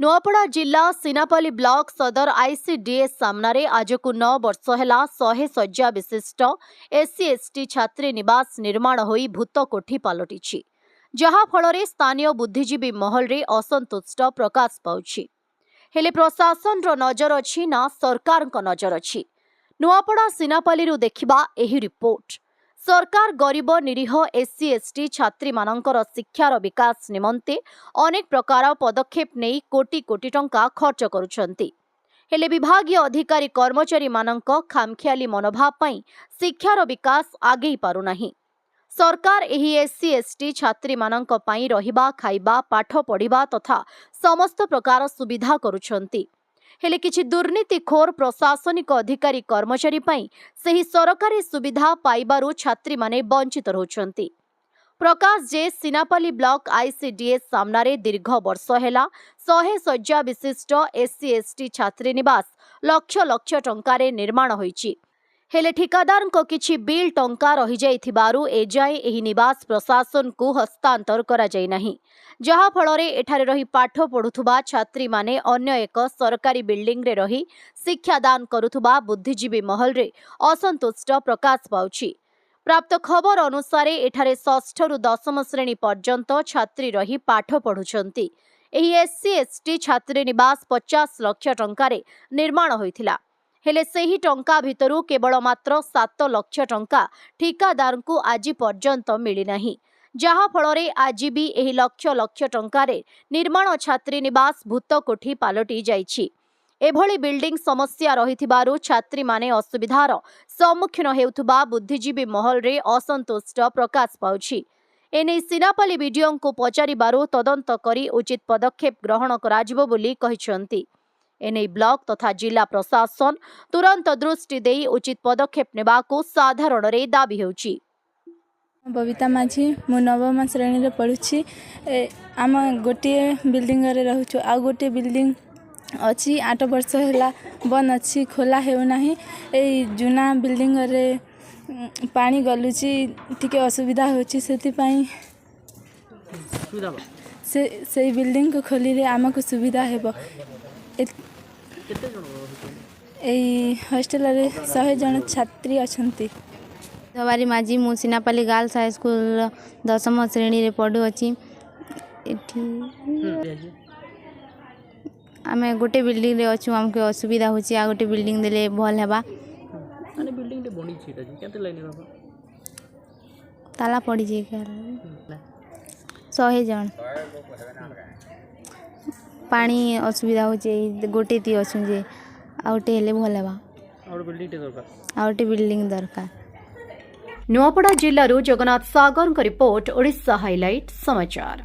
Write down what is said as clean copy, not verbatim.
नुआपड़ा जिला सीनापल्ली ब्लॉक सदर आईसीडीएस सामने आज को 9 वर्ष है 100 शज्या विशिष्ट एससी एसटी छात्री निवास निर्माण होई भूत कोठी पलटि जहा फल स्थानीय बुद्धिजीवी महल रे असंतुष्ट प्रकाश पाउछि। हेले प्रशासन रो नजर अछि ना सरकार को नजर अछि। नुआपड़ा सीनापल्ली देखिबा एही रिपोर्ट। सरकार गरीब निरीह एससी एसटी छात्री मानकर शिक्षार विकास निमंते अनेक प्रकार पदक्षेप नहीं कोटी कोटी टंका खर्च करुछंती। हेले विभागीय अधिकारी कर्मचारी मानक खामखियाली मनोभाव पई शिक्षार विकास आगे पारुनाही। सरकार एही एससी एसटी छात्री मानक पई रहिबा खाइबा पाठ पढ़िबा तथा समस्त प्रकार सुविधा करुछंती। हेले किछि दुर्नीतिखोर प्रशासनिक अधिकारी कर्मचारी पई सही सरकारी सुविधा पाइबारु छात्री माने वंचित रहउछंती। प्रकाश जे सीनापल्ली ब्लॉक आईसीडीएस सामने दीर्घ वर्ष हैला 100 शज्या विशिष्ट एससी एसटी छात्री निवास लक्ष लक्ष टंकारे निर्माण होईछि। हेले ठिकादार को किछि बिल टंका रही जाइथिबारु एजाए एही निवास प्रशासन को हस्तांतर करा जाय नाही। जहा फलरे एठारे रही पाठ पढ़ुथुबा छात्री माने अन्य एक सरकारी बिल्डिंग रे रही शिक्षादान करुथुबा बुद्धिजीवी महल रे असंतुष्ट प्रकाश पाउछि। प्राप्त खबर अनुसार एठारे 6ठ रु 10म श्रेणी पर्यंत छात्री रही पाठ पढ़ुछंती। एही एससी एसटी छात्री निवास 50 लाख टंकारे निर्माण होइथिला। हेले सेही टंका भितरु केवल मात्र 7 लाख टंका ठिकादार को आज पर्यंत मिली नाही। जहा फलरे आज भी एही लक्ष लक्ष टंकारे निर्माण छात्री निवास भूत कोठी पालटि जाइछि। एभली बिल्डिंग समस्या रहिथिबारु छात्री माने असुविधार सम्मुखीन हेउथुबा बुद्धिजीवी महल रे असंतुष्ट प्रकाश पाउछि। एने सीनापल्ली वीडियो को पचारिबारु तदंत करी उचित पदक्षेप ग्रहण कराजिबो बोली कहिसंती। एने ब्लॉक तथा जिला प्रशासन तुरंत दृष्टि देई उचित पदक्षेप नेबाको साधारण रे दाबी हेउछि। बबीता माझी मु 9म श्रेणी रे पढुछि। आम गोटे बिल्डिंग रे रहउछु आ गोटे बिल्डिंग अच्छी 8 वर्ष है बंद अच्छी खोला हेउ नाही। ए जुना बिल्डिंग रे पानी गलुची टिके असुविधा होछि। से बिल्डिंग को खोली रे आमको सुविधा हेबो। ए हॉस्टल रे 100 जन छात्री अछंती। सवारी माझी मु सीनापल्ली गर्ल्स हाई स्कूल 10म श्रेणी रे पढ़ु अछि। आमे गोटे बिल्डिंग रे अछु हमके असुविधा होछि आ गोटे बिल्डिंग देले भल हेबा। माने बिल्डिंग रे बनी छिटा जी केते लाइन बाबा ताला पड़ी जे 100 जन पानी असुविधा होछि गोटे ती अछु जे आ गोटे हेले भल हेबा। और बिल्डिंग टे दरकार आ गोटे बिल्डिंग दरकार। नुआपड़ा जिल्लारू जगन्नाथ सागर रिपोर्ट ओडिशा हाइलाइट समाचार।